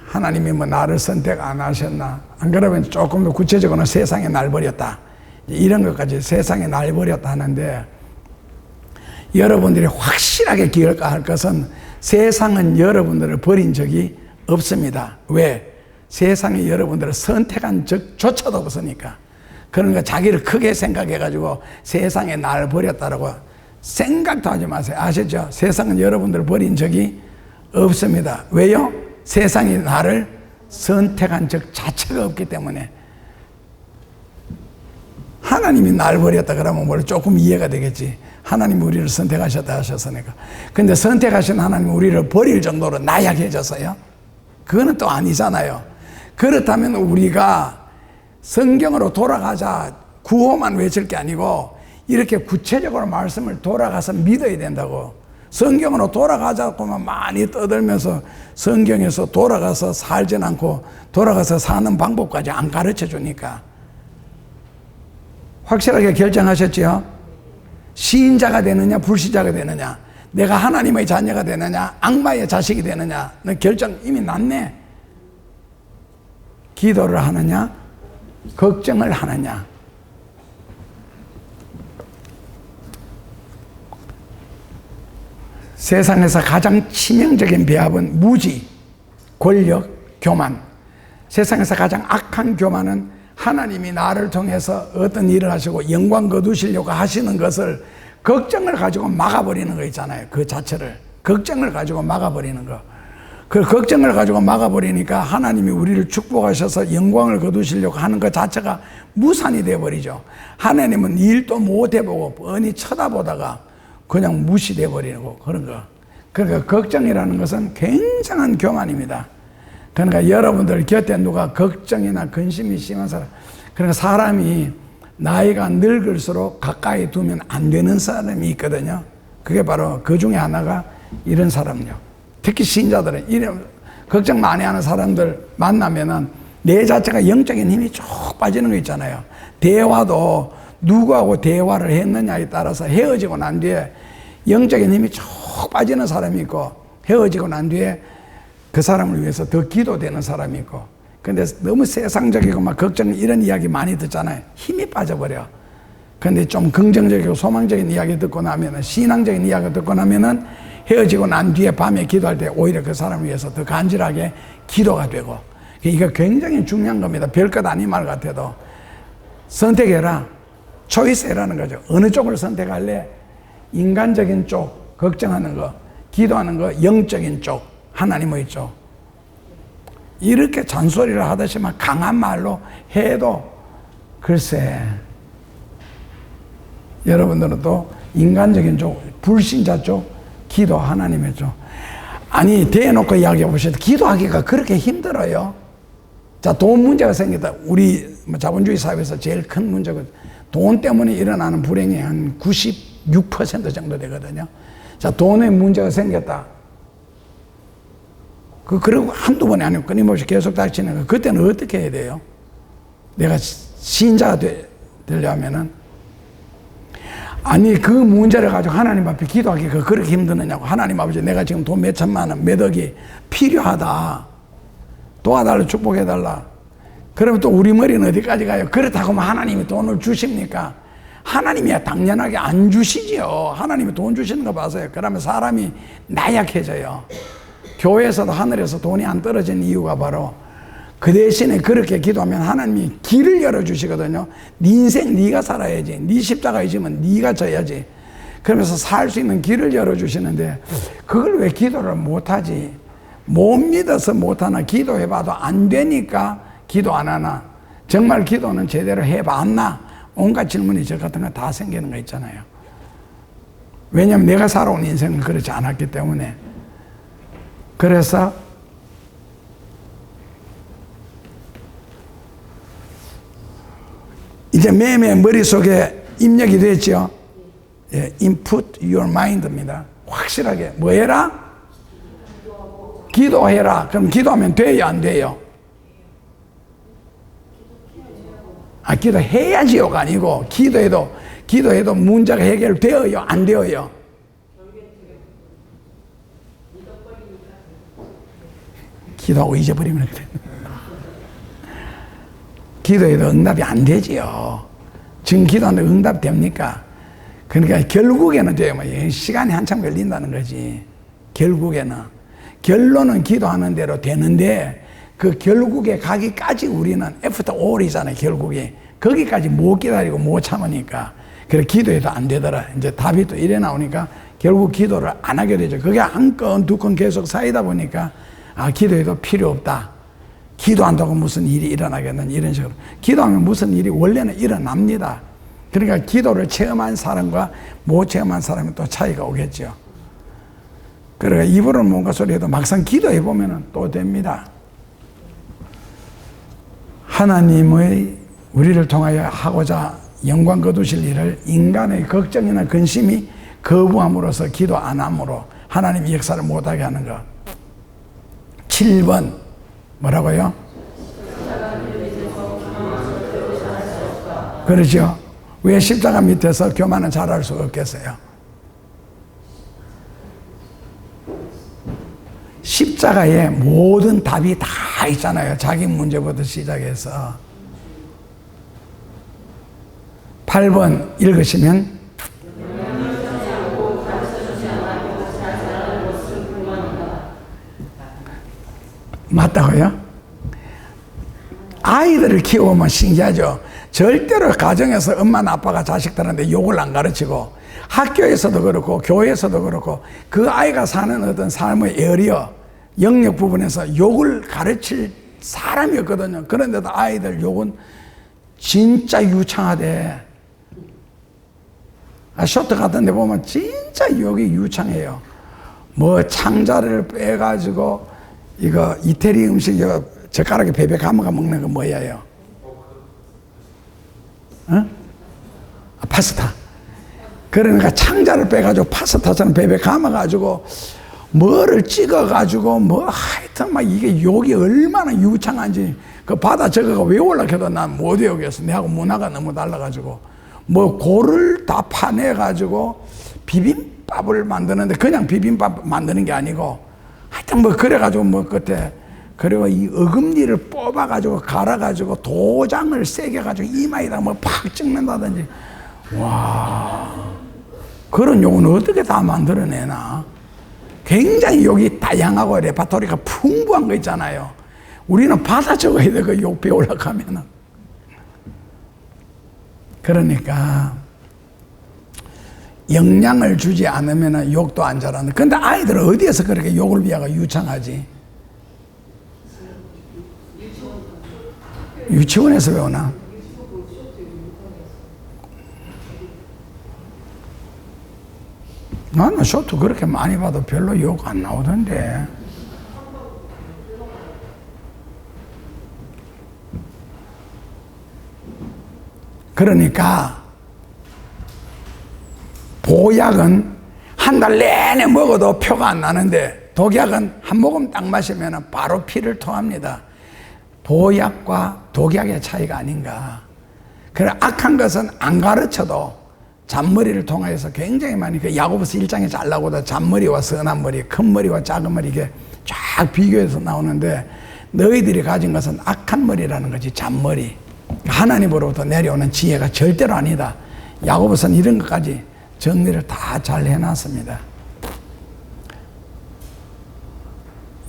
하나님이 뭐 나를 선택 안 하셨나? 안 그러면 조금 더 구체적으로는 세상에 날 버렸다. 이런 것까지 세상에 날 버렸다 하는데, 여러분들이 확실하게 기억할 것은 세상은 여러분들을 버린 적이 없습니다. 왜? 세상에 여러분들을 선택한 적조차도 없으니까. 그러니까 자기를 크게 생각해가지고 세상에 나를 버렸다라고 생각도 하지 마세요. 아시죠? 세상은 여러분들을 버린 적이 없습니다. 왜요? 세상이 나를 선택한 적 자체가 없기 때문에. 하나님이 나를 버렸다 그러면 뭘 조금 이해가 되겠지. 하나님이 우리를 선택하셨다 하셨으니까. 근데 선택하신 하나님이 우리를 버릴 정도로 나약해졌어요? 그거는 또 아니잖아요. 그렇다면 우리가 성경으로 돌아가자 구호만 외칠 게 아니고 이렇게 구체적으로 말씀을 돌아가서 믿어야 된다고. 성경으로 돌아가자고만 많이 떠들면서 성경에서 돌아가서 살진 않고 돌아가서 사는 방법까지 안 가르쳐 주니까. 확실하게 결정하셨지요? 시인자가 되느냐 불신자가 되느냐, 내가 하나님의 자녀가 되느냐 악마의 자식이 되느냐, 너 결정 이미 났네. 기도를 하느냐 걱정을 하느냐. 세상에서 가장 치명적인 배합은 무지, 권력, 교만. 세상에서 가장 악한 교만은 하나님이 나를 통해서 어떤 일을 하시고 영광 거두시려고 하시는 것을 걱정을 가지고 막아버리는 거 있잖아요. 그 자체를 걱정을 가지고 막아버리는 거. 그 걱정을 가지고 막아버리니까 하나님이 우리를 축복하셔서 영광을 거두시려고 하는 것 자체가 무산이 되어버리죠. 하나님은 일도 못 해보고 뻔히 쳐다보다가 그냥 무시되어버리고 그런 거. 그러니까 걱정이라는 것은 굉장한 교만입니다. 그러니까 여러분들 곁에 누가 걱정이나 근심이 심한 사람, 그러니까 사람이 나이가 늙을수록 가까이 두면 안 되는 사람이 있거든요. 그게 바로 그 중에 하나가 이런 사람요. 특히 신자들은 이런 걱정 많이 하는 사람들 만나면은 내 자체가 영적인 힘이 쭉 빠지는 거 있잖아요. 대화도 누구하고 대화를 했느냐에 따라서 헤어지고 난 뒤에 영적인 힘이 쭉 빠지는 사람이 있고, 헤어지고 난 뒤에 그 사람을 위해서 더 기도되는 사람이 있고. 근데 너무 세상적이고 막 걱정 이런 이야기 많이 듣잖아요. 힘이 빠져버려. 근데 좀 긍정적이고 소망적인 이야기 듣고 나면은, 신앙적인 이야기 듣고 나면은 헤어지고 난 뒤에 밤에 기도할 때 오히려 그 사람을 위해서 더 간절하게 기도가 되고. 이거 굉장히 중요한 겁니다. 별것 아닌 말 같아도 선택해라. 초이스해라는 거죠. 어느 쪽을 선택할래? 인간적인 쪽, 걱정하는 거, 기도하는 거, 영적인 쪽, 하나님의 쪽. 이렇게 잔소리를 하듯이만 강한 말로 해도 글쎄 여러분들은 또 인간적인 쪽, 불신자 쪽, 기도 하나님의 쪽. 아니 대놓고 이야기해 보셔도 기도하기가 그렇게 힘들어요. 자, 돈 문제가 생겼다. 우리 자본주의 사회에서 제일 큰 문제가 돈 때문에 일어나는 불행이 한 96% 정도 되거든요. 자, 돈에 문제가 생겼다. 그리고 한두 번이 아니고 끊임없이 계속 닥치는 거. 그때는 어떻게 해야 돼요? 내가 신자가 되려면은 아니 그 문제를 가지고 하나님 앞에 기도하기가 그렇게 힘드느냐고. 하나님 아버지 내가 지금 돈 몇 천만 원 몇 억이 필요하다. 도와달라 축복해달라. 그러면 또 우리 머리는 어디까지 가요? 그렇다고 하면 하나님이 돈을 주십니까? 하나님이야 당연하게 안 주시지요. 하나님이 돈 주시는 거 봐서요. 그러면 사람이 나약해져요. 교회에서도 하늘에서 돈이 안 떨어지는 이유가 바로 그 대신에 그렇게 기도하면 하나님이 길을 열어주시거든요. 네 인생 네가 살아야지. 네 십자가에 지면 네가 져야지. 그러면서 살 수 있는 길을 열어주시는데 그걸 왜 기도를 못하지? 못 믿어서 못하나? 기도해봐도 안 되니까 기도 안 하나? 정말 기도는 제대로 해봤나? 온갖 질문이 저 같은 거 다 생기는 거 있잖아요. 왜냐하면 내가 살아온 인생은 그렇지 않았기 때문에. 그래서 이제 매매 머릿속에 입력이 됐죠. 예, input your mind입니다. 확실하게 뭐 해라? 기도해라. 그럼 기도하면 돼요, 안 돼요? 아, 기도해야지요가 아니고 기도해도 문제가 해결되어요, 안 되어요? 기도하고 잊어버리면 그래. 기도해도 응답이 안 되지요. 지금 기도하는데 응답 됩니까? 그러니까 결국에는 돼요. 시간이 한참 걸린다는 거지. 결국에는. 결론은 기도하는 대로 되는데 그 결국에 가기까지 우리는 after all이잖아요. 결국에. 거기까지 못 기다리고 못 참으니까. 그래 기도해도 안 되더라. 이제 답이 또 이래 나오니까 결국 기도를 안 하게 되죠. 그게 한 건, 두 건 계속 쌓이다 보니까 아, 기도해도 필요 없다. 기도한다고 무슨 일이 일어나겠는 이런 식으로. 기도하면 무슨 일이 원래는 일어납니다. 그러니까 기도를 체험한 사람과 못 체험한 사람은 또 차이가 오겠죠. 그러니까 입으로는 뭔가 소리 해도 막상 기도해보면 또 됩니다. 하나님의 우리를 통하여 하고자 영광 거두실 일을 인간의 걱정이나 근심이 거부함으로써 기도 안 함으로 하나님이 역사를 못하게 하는 것. 7번 뭐라고요? 그렇죠. 왜 십자가 밑에서 교만은 잘할 수 없겠어요? 십자가에 모든 답이 다 있잖아요. 자기 문제부터 시작해서. 8번 읽으시면 맞다고요? 아이들을 키우면 신기하죠. 절대로 가정에서 엄마나 아빠가 자식들한테 욕을 안 가르치고 학교에서도 그렇고 교회에서도 그렇고 그 아이가 사는 어떤 삶의 에어리어 영역 부분에서 욕을 가르칠 사람이 없거든요. 그런데도 아이들 욕은 진짜 유창하대. 쇼트 같은 데 보면 진짜 욕이 유창해요. 뭐 창자를 빼가지고 이거 이태리 음식 이거 젓가락에 베베 감아가 먹는 거 뭐예요? 어? 아, 파스타. 그러니까 창자를 빼가지고 파스타처럼 베베 감아가지고 뭐를 찍어가지고 뭐 하여튼 막 이게 욕이 얼마나 유창한지 그 바다 저거가 왜 올라켜도 난 못 외우겠어. 내하고 문화가 너무 달라가지고 뭐 고를 다 파내가지고 비빔밥을 만드는데 그냥 비빔밥 만드는 게 아니고 하여튼 뭐 그래가지고 뭐 그때 그리고 이 어금니를 뽑아가지고 갈아가지고 도장을 세게 가지고 이마에다 뭐 팍 찍는다든지. 와, 그런 욕은 어떻게 다 만들어내나. 굉장히 욕이 다양하고 레파토리가 풍부한 거 있잖아요. 우리는 받아 적어야 돼, 그 욕 배우려고 하면은. 그러니까 영향을 주지 않으면 욕도 안 자라는데, 근데 아이들은 어디에서 그렇게 욕을 비하가 유창하지? 유치원에서 배우나? 나는 쇼트 그렇게 많이 봐도 별로 욕 안 나오던데. 그러니까 보약은 한 달 내내 먹어도 표가 안 나는데 독약은 한 모금 딱 마시면 바로 피를 토합니다. 보약과 독약의 차이가 아닌가. 그래, 악한 것은 안 가르쳐도 잔머리를 통해서 굉장히 많이, 그 야고보서 1장에 잘 나오다 잔머리와 선한 머리, 큰 머리와 작은 머리, 이게 쫙 비교해서 나오는데, 너희들이 가진 것은 악한 머리라는 거지, 잔머리. 하나님으로부터 내려오는 지혜가 절대로 아니다. 야고보서는 이런 것까지 정리를 다 잘 해놨습니다.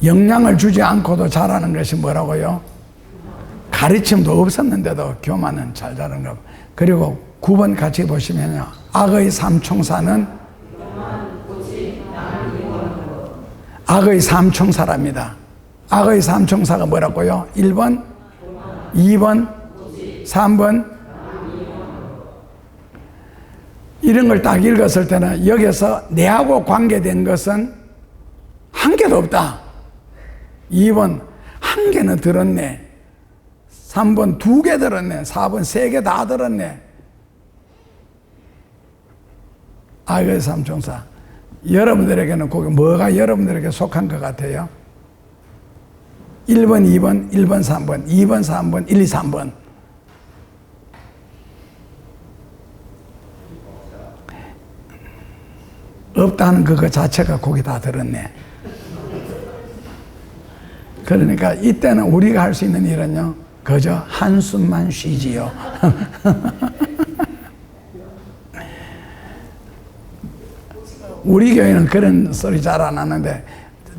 영향을 주지 않고도 잘하는 것이 뭐라고요? 가르침도 없었는데도 교만은 잘 자라는 것. 그리고 9번 같이 보시면요. 악의 삼총사는 악의 삼총사랍니다. 악의 삼총사가 뭐라고요? 1번, 2번, 3번. 이런 걸 딱 읽었을 때는 여기서 내하고 관계된 것은 한 개도 없다. 2번, 한 개는 들었네. 3번, 2개 들었네. 4번, 3개 다 들었네. 악의 삼총사. 여러분들에게는 거기 뭐가 여러분들에게 속한 것 같아요? 1번, 2번, 1번, 3번, 2번, 3번, 1, 2, 3번. 없다는 그거 자체가 거기 다 들었네. 그러니까 이때는 우리가 할 수 있는 일은요, 그저 한숨만 쉬지요. 우리 교회는 그런 소리 잘 안 하는데,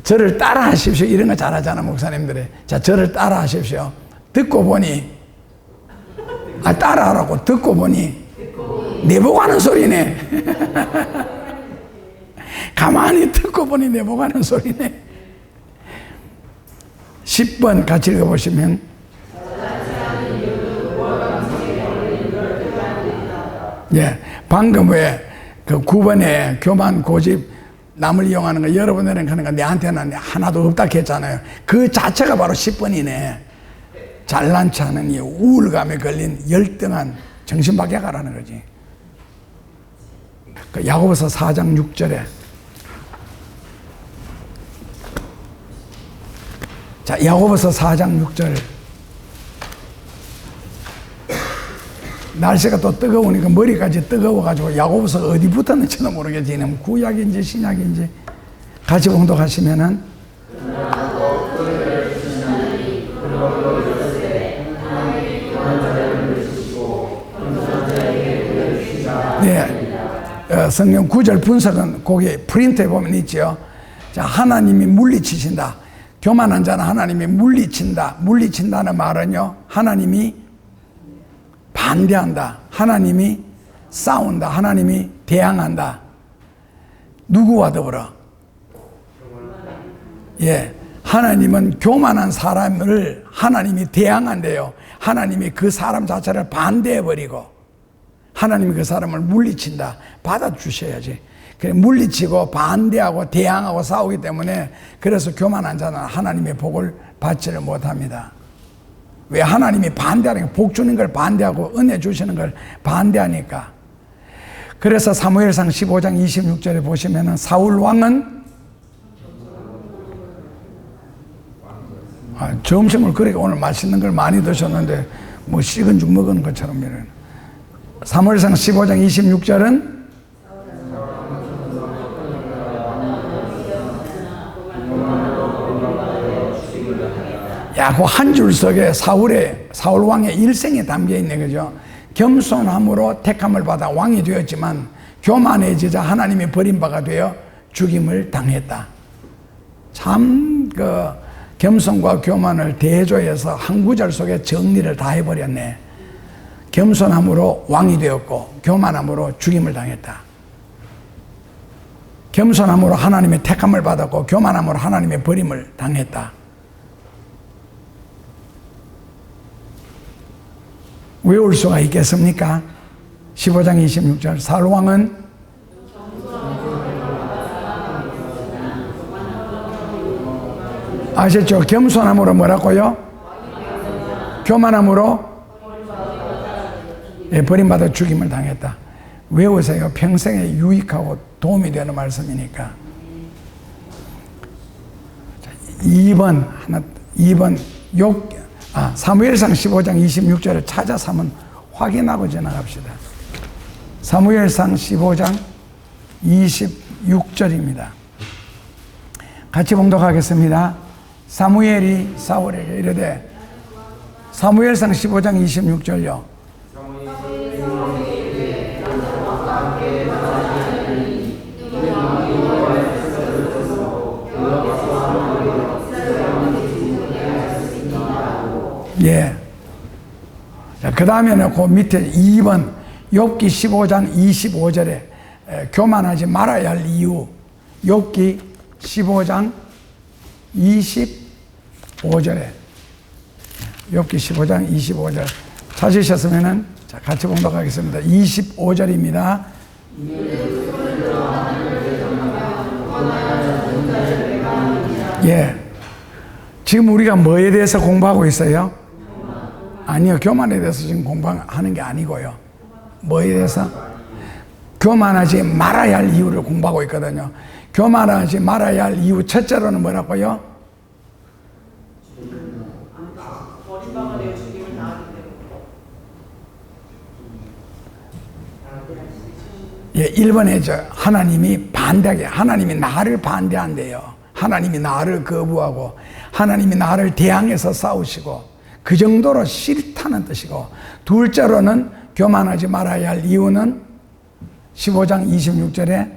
저를 따라 하십시오. 이런 거 잘 하잖아, 목사님들이. 자, 저를 따라 하십시오. 듣고 보니, 따라 하라고. 듣고 보니, 내보고 하는 소리네. 가만히 듣고 보니 내보고 하는 소리네. 10번 같이 읽어보시면, 예, 방금 왜 그 9번에 교만 고집 남을 이용하는 거 여러분들은 하는 거 내한테는 하나도 없다 했잖아요. 그 자체가 바로 10번이네. 잘난 체 하는 이 우울감에 걸린 열등한 정신박약하라는 거지. 그 야고보서 4장 6절에, 자, 야고보서 4장 6절. 날씨가 또 뜨거우니까 머리까지 뜨거워가지고 야고보서 어디 붙었는지도 모르겠지. 구약인지 신약인지. 같이 봉독하시면은, 네, 성경 구절 분석은 거기 프린트에 보면 있죠. 자, 하나님이 물리치신다. 교만한 자는 하나님이 물리친다. 물리친다는 말은요, 하나님이 반대한다. 하나님이 싸운다. 하나님이 대항한다. 누구와 더불어? 예, 하나님은 교만한 사람을 하나님이 대항한대요. 하나님이 그 사람 자체를 반대해버리고 하나님이 그 사람을 물리친다. 받아주셔야지. 그래, 물리치고 반대하고 대항하고 싸우기 때문에, 그래서 교만한 자는 하나님의 복을 받지를 못합니다. 왜? 하나님이 반대하니까, 복 주는 걸 반대하고 은혜 주시는 걸 반대하니까. 그래서 사무엘상 15장 26절에 보시면은 사울 왕은 점심을 그렇게 오늘 맛있는 걸 많이 드셨는데 뭐 식은 죽 먹은 것처럼 이런. 사무엘상 15장 26절은 야, 그 한 줄 속에 사울 왕의 일생이 담겨 있네, 그죠? 겸손함으로 택함을 받아 왕이 되었지만 교만해지자 하나님의 버림바가 되어 죽임을 당했다. 참 그 겸손과 교만을 대조해서 한 구절 속에 정리를 다 해버렸네. 겸손함으로 왕이 되었고 교만함으로 죽임을 당했다. 겸손함으로 하나님의 택함을 받았고 교만함으로 하나님의 버림을 당했다. 외울 수가 있겠습니까? 15장 26절. 사울왕은 아셨죠? 겸손함으로 뭐라고요? 교만함으로 버림받아 죽임을 당했다. 외우세요. 평생에 유익하고 도움이 되는 말씀이니까. 2번 사무엘상 15장 26절을 찾아서 한번 확인하고 지나갑시다. 사무엘상 15장 26절입니다. 같이 봉독하겠습니다. 사무엘이 사울에게 이르되, 사무엘상 15장 26절요. 예. 자, 그 다음에는 그 밑에 2번 욥기 15장 25절에 교만하지 말아야 할 이유. 욥기 15장 25절에 욥기 15장 25절 찾으셨으면은 자, 같이 봉독하겠습니다. 25절입니다. 예. 지금 우리가 뭐에 대해서 공부하고 있어요? 아니요, 교만에 대해서 지금 공부하는 게 아니고요. 뭐에 대해서? 교만하지 말아야 할 이유를 공부하고 있거든요. 교만하지 말아야 할 이유 첫째로는 뭐라고요? 버림받아 되어 죽임을 당하기 때문에. 예, 1번에 하나님이 반대하게, 하나님이 나를 반대한대요. 하나님이 나를 거부하고 하나님이 나를 대항해서 싸우시고 그 정도로 싫다는 뜻이고, 둘째로는 교만하지 말아야 할 이유는 15장 26절에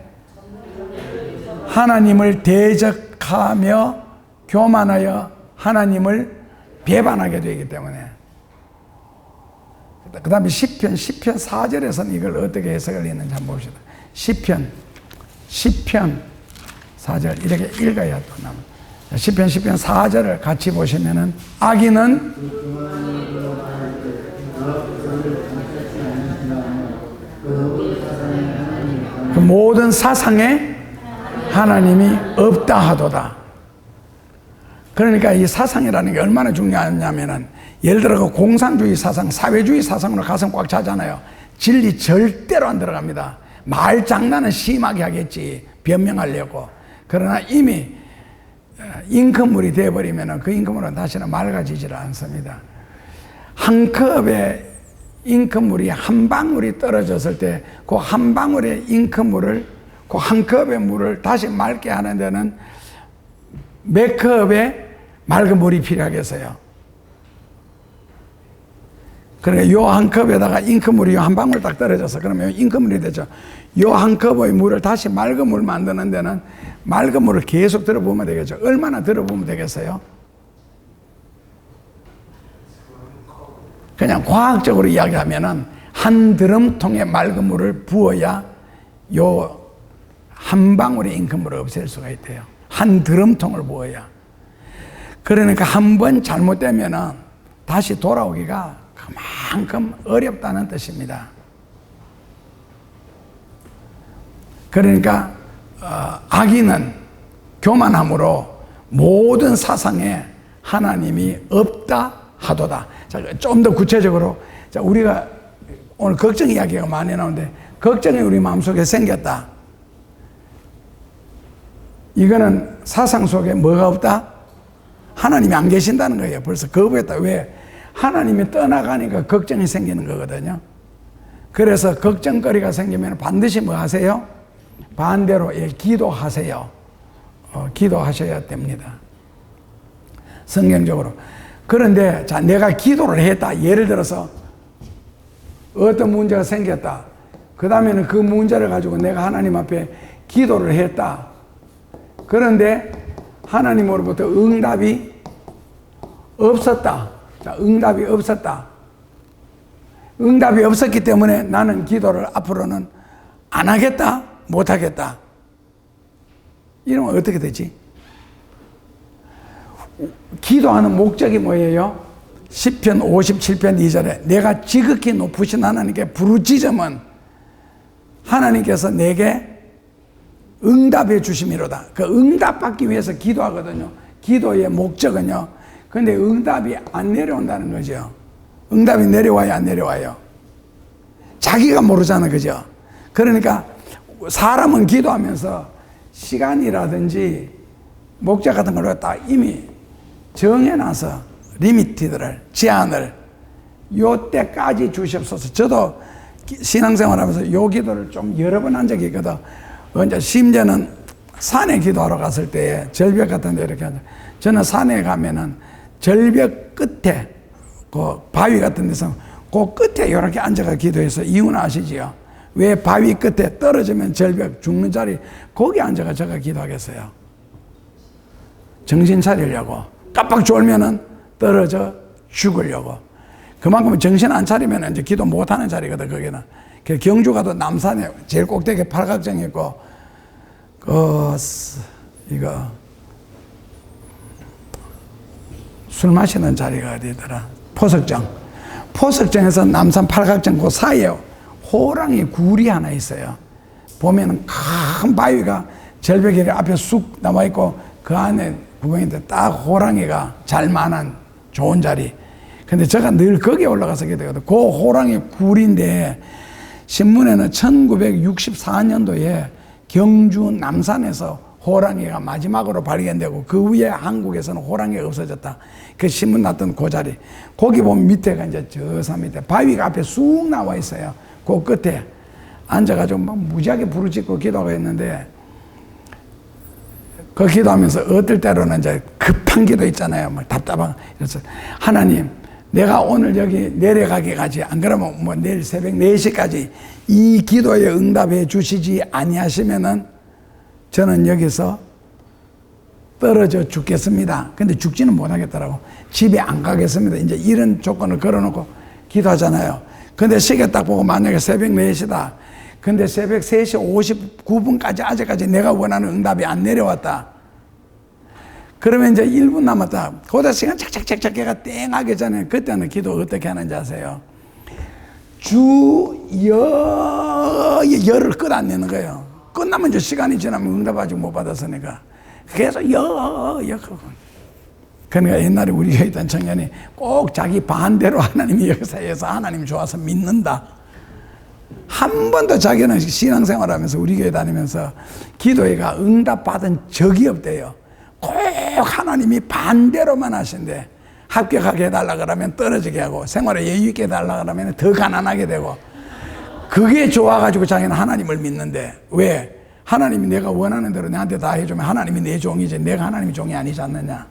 하나님을 대적하며 교만하여 하나님을 배반하게 되기 때문에. 그 다음에 시편 4절에서는 이걸 어떻게 해석을 했는지 한번 봅시다. 시편 4절 이렇게 읽어야 또 남은. 시편 4절을 같이 보시면은, 악인은 그 모든 사상에 하나님이 없다 하도다. 그러니까 이 사상이라는 게 얼마나 중요하냐면은, 예를 들어 그 공산주의 사상, 사회주의 사상으로 가슴 꽉 차잖아요. 진리 절대로 안 들어갑니다. 말 장난은 심하게 하겠지, 변명하려고. 그러나 이미 잉크물이 되어버리면 그 잉크물은 다시는 맑아지질 않습니다. 한 컵의 잉크물이 한 방울이 떨어졌을 때 그 한 방울의 잉크물을, 그 한 컵의 물을 다시 맑게 하는 데는 몇 컵의 맑은 물이 필요하겠어요? 그러니까 요 한 컵에다가 잉크물이 한 방울 딱 떨어져서 그러면 잉크물이 되죠. 요 한 컵의 물을 다시 맑은 물 만드는 데는 맑은 물을 계속 들어보면 되겠죠. 얼마나 들어보면 되겠어요? 그냥 과학적으로 이야기하면은 한 드럼통에 맑은 물을 부어야 요 한 방울의 잉크물을 없앨 수가 있대요. 한 드럼통을 부어야. 그러니까 한 번 잘못되면은 다시 돌아오기가 그만큼 어렵다는 뜻입니다. 그러니까 악인은 교만함으로 모든 사상에 하나님이 없다 하도다. 자, 좀 더 구체적으로, 자, 우리가 오늘 걱정 이야기가 많이 나오는데, 걱정이 우리 마음속에 생겼다. 이거는 사상 속에 뭐가 없다? 하나님이 안 계신다는 거예요. 벌써 거부했다. 왜? 하나님이 떠나가니까 걱정이 생기는 거거든요. 그래서 걱정거리가 생기면 반드시 뭐 하세요? 반대로 기도하세요. 기도하셔야 됩니다. 성경적으로. 그런데 자, 내가 기도를 했다. 예를 들어서 어떤 문제가 생겼다. 그 다음에는 그 문제를 가지고 내가 하나님 앞에 기도를 했다. 그런데 하나님으로부터 응답이 없었다. 자, 응답이 없었다. 응답이 없었기 때문에 나는 기도를 앞으로는 안 하겠다, 못 하겠다. 이러면 어떻게 되지? 기도하는 목적이 뭐예요? 시편 57편 2절에 내가 지극히 높으신 하나님께 부르짖으면 하나님께서 내게 응답해 주심이로다. 그 응답받기 위해서 기도하거든요. 기도의 목적은요. 근데 응답이 안 내려온다는 거죠. 응답이 내려와요, 안 내려와요? 자기가 모르잖아, 그죠? 그러니까 사람은 기도하면서 시간이라든지 목적 같은 걸 다 이미 정해놔서 리미티드를, 제한을 요 때까지 주시옵소서. 저도 신앙생활 하면서 요 기도를 좀 여러 번 한 적이 있거든. 언제 심지어는 산에 기도하러 갔을 때 절벽 같은 데 이렇게 앉아. 저는 산에 가면은 절벽 끝에 그 바위 같은 데서 그 끝에 이렇게 앉아가 기도해서 이유는 아시지요? 왜 바위 끝에 떨어지면 절벽 죽는 자리 거기 앉아가 제가 기도하겠어요? 정신 차리려고. 깜빡 졸면은 떨어져 죽으려고. 그만큼 정신 안 차리면 이제 기도 못 하는 자리거든, 거기는. 그 경주 가도 남산에 제일 꼭대기에 팔각정 있고, 이거, 술 마시는 자리가 어디더라? 포석정. 포석정에서 남산 팔각정 그 사이에 호랑이 굴이 하나 있어요. 보면은 큰 바위가 절벽에 앞에 쑥 나와 있고, 그 안에 구멍인데 딱 호랑이가 잘 만한 좋은 자리. 근데 제가 늘 거기에 올라가서 기도하거든. 그 호랑이 굴인데 신문에는 1964년도에 경주 남산에서 호랑이가 마지막으로 발견되고 그 위에 한국에서는 호랑이가 없어졌다. 그 신문 났던 그 자리. 거기 보면 밑에가 이제 저 산 밑에 바위가 앞에 쑥 나와 있어요. 그 끝에 앉아가지고 막 무지하게 부르짖고 기도하고 있는데 그 기도하면서 어떨 때로는 이제 급한 기도 있잖아요. 막 답답한. 그래서 하나님, 내가 오늘 여기 내려가기까지 안 그러면 뭐 내일 새벽 4시까지 이 기도에 응답해 주시지 아니하시면은 저는 여기서 떨어져 죽겠습니다. 근데 죽지는 못하겠더라고. 집에 안 가겠습니다. 이제 이런 조건을 걸어놓고 기도하잖아요. 근데 시계 딱 보고 만약에 새벽 4시다. 근데 새벽 3시 59분까지 아직까지 내가 원하는 응답이 안 내려왔다. 그러면 이제 1분 남았다. 거기다 시간 착착착착 해가 땡 하기 전에 그때는 기도 어떻게 하는지 아세요? 열을 끝 안 내는 거예요. 끝나면 이제 시간이 지나면 응답 아직 못 받았으니까. 계속 그러니까 옛날에 우리 교회 있던 청년이 꼭 자기 반대로 하나님이 역사해서 하나님 좋아서 믿는다. 한 번도 자기는 신앙생활 하면서 우리 교회 다니면서 기도회가 응답받은 적이 없대요. 꼭 하나님이 반대로만 하신대. 합격하게 해달라 그러면 떨어지게 하고 생활에 여유 있게 해달라 그러면 더 가난하게 되고 그게 좋아가지고 자기는 하나님을 믿는데 왜? 하나님이 내가 원하는 대로 내한테 다 해주면 하나님이 내 종이지 내가 하나님의 종이 아니지 않느냐.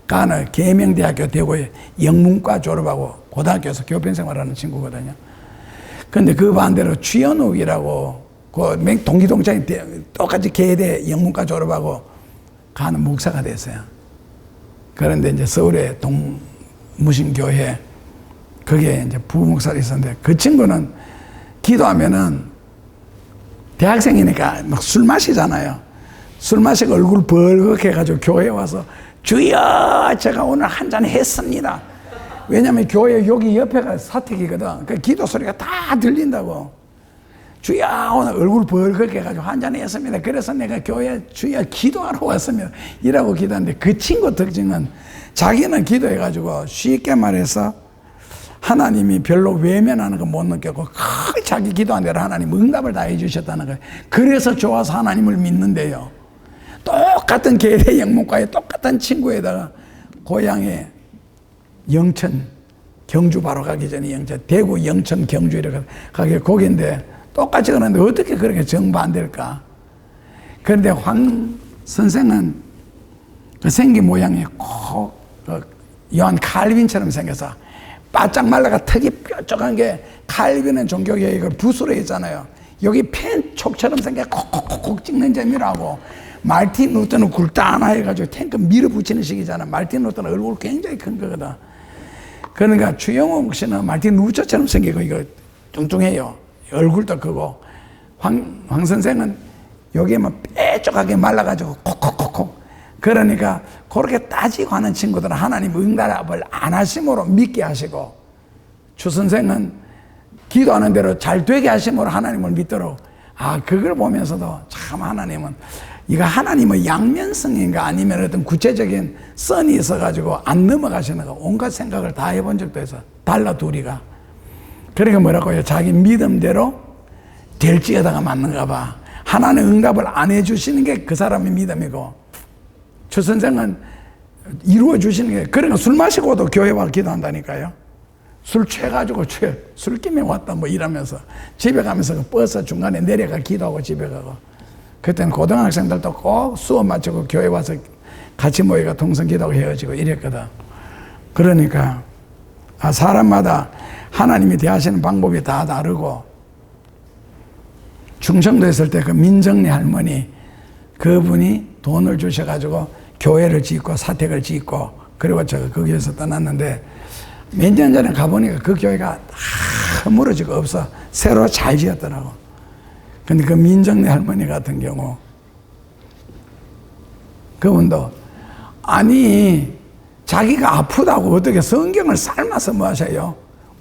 가는 계명대학교 대구에 영문과 졸업하고 고등학교에서 교편생활하는 친구거든요. 근데 그 반대로 추현욱이라고 그 동기동창이 똑같이 계대 영문과 졸업하고 가는 목사가 됐어요. 그런데 이제 서울의 동무신교회 거기에 이제 부목사가 있었는데 그 친구는 기도하면은 대학생이니까 막 술 마시잖아요. 술 마시고 얼굴 벌겋게 해가지고 교회에 와서 주여 제가 오늘 한잔 했습니다. 왜냐면 교회 여기 옆에가 사택이거든. 그 기도 소리가 다 들린다고. 주여 오늘 얼굴 벌겋게 해가지고 한잔 했습니다. 그래서 내가 교회 주여 기도하러 왔습니다. 이라고 기도하는데 그 친구 특징은 자기는 기도해가지고 쉽게 말해서 하나님이 별로 외면하는 거 못 느꼈고 자기 기도한 대로 하나님 응답을 다 해주셨다는 거예요. 그래서 좋아서 하나님을 믿는데요. 똑같은 계대 영문과에 똑같은 친구에다가 고향에 영천 경주 바로 가기 전에 영천 대구 영천 경주 이렇게 가게 거기인데 똑같이 그러는데 어떻게 그렇게 정반될까? 그런데 황 선생은 그 생긴 모양이 꼭 요한 칼빈처럼 생겨서 바짝 말라가 턱이 뾰족한 게 칼빈은 종교개혁을 붓으로 했잖아요. 여기 펜촉처럼 생겨 콕콕콕 찍는 재미라고. 말틴 루터는 굵다나 해가지고 탱크 밀어붙이는 식이잖아. 말틴 루터는 얼굴 굉장히 큰 거거든. 그러니까 추영욱 씨는 말틴 루터처럼 생기고 이거 뚱뚱해요. 얼굴도 크고. 황 선생은 여기에만 뾰족하게 말라가지고 콕콕콕콕. 그러니까 그렇게 따지고 하는 친구들은 하나님 응답을 안 하심으로 믿게 하시고, 주 선생은 기도하는 대로 잘 되게 하심으로 하나님을 믿도록, 그걸 보면서도 참 하나님은, 이거 하나님의 양면성인가 아니면 어떤 구체적인 선이 있어가지고 안 넘어가시는가, 온갖 생각을 다 해본 적도 있어. 달라 둘이가. 그러니까 뭐라고요? 자기 믿음대로 될지어다가 맞는가 봐. 하나님 응답을 안 해주시는 게 그 사람의 믿음이고, 주 선생은 이루어 주시는 게, 그러니까 술 마시고도 교회 와 기도한다니까요. 술 취해가지고 술김에 왔다 뭐 이러면서 집에 가면서 그 버스 중간에 내려가 기도하고 집에 가고, 그때는 고등학생들도 꼭 수업 마치고 교회 와서 같이 모여가 동성 기도하고 헤어지고 이랬거든. 그러니까 사람마다 하나님이 대하시는 방법이 다 다르고, 충청도 있을 때 그 민정리 할머니, 그분이 돈을 주셔가지고 교회를 짓고 사택을 짓고, 그리고 제가 거기에서 떠났는데, 몇 년 전에 가보니까 그 교회가 다 무너지고 없어. 새로 잘 지었더라고. 근데 그 민정리 할머니 같은 경우, 그분도 아니 자기가 아프다고 어떻게 성경을 삶아서 뭐 하셔요?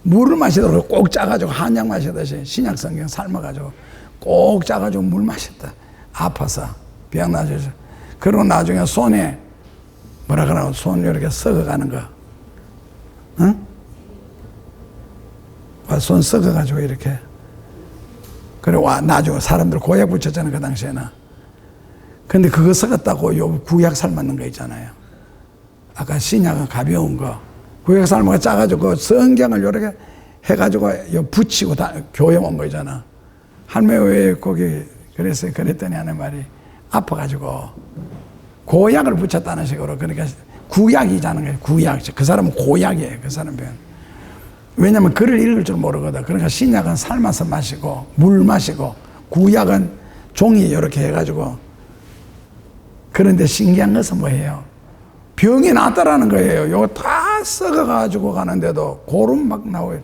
물을 마시도록 꼭 짜가지고 한약 마시듯이 신약 성경 삶아가지고 꼭 짜가지고 물 마셨다. 아파서 병 나셔서. 그리고 나중에 손에 뭐라 그러나 손 이렇게 썩어가는 거, 응? 손 썩어가지고 이렇게. 그리고 나중에 사람들 고약 붙였잖아요, 그 당시에는. 근데 그거 썩었다고 요 구약 삶았는 거 있잖아요. 아까 신약은 가벼운 거. 구약 삶은 거 짜가지고 성경을 이렇게 해가지고 요 붙이고 교회 온 거 있잖아. 할매 왜 거기 그랬어요? 그랬더니 하는 말이 아파가지고 고약을 붙였다는 식으로. 그러니까 구약이자는 거예요. 구약. 그 사람은 고약이에요. 그 사람 표현. 왜냐면 글을 읽을 줄 모르거든. 그러니까 신약은 삶아서 마시고 물 마시고, 구약은 종이 이렇게 해가지고. 그런데 신기한 것은 뭐예요? 병이 낫더라는 거예요. 요거 다 썩어가지고 가는데도 고름 막 나와요.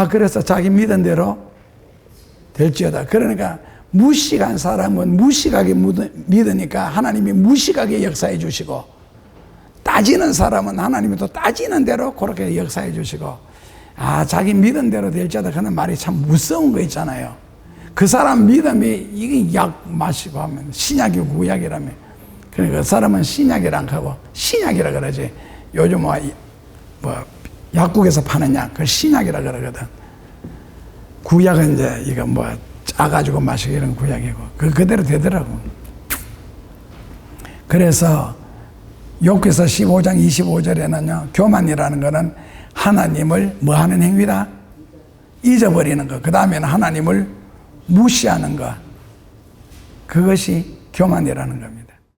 그래서 자기 믿은 대로 될지어다. 그러니까 무식한 사람은 무식하게 믿으니까 하나님이 무식하게 역사해 주시고, 따지는 사람은 하나님이 또 따지는 대로 그렇게 역사해 주시고, 자기 믿은 대로 될지어다 그런 말이 참 무서운 거 있잖아요. 그 사람 믿음이 이게 약 마시고 하면 신약이고 구약이라면, 그러니까 그 사람은 신약이랑 하고 신약이라 그러지. 요즘 뭐 약국에서 파는 약, 그걸 신약이라 그러거든. 구약은 이제 이거 뭐 짜가지고 마시고 이런 구약이고, 그대로 되더라고. 그래서 욥기서 15장 25절에는요, 교만이라는 거는 하나님을 뭐 하는 행위다? 잊어버리는 거. 그 다음에는 하나님을 무시하는 것, 그것이 교만이라는 겁니다.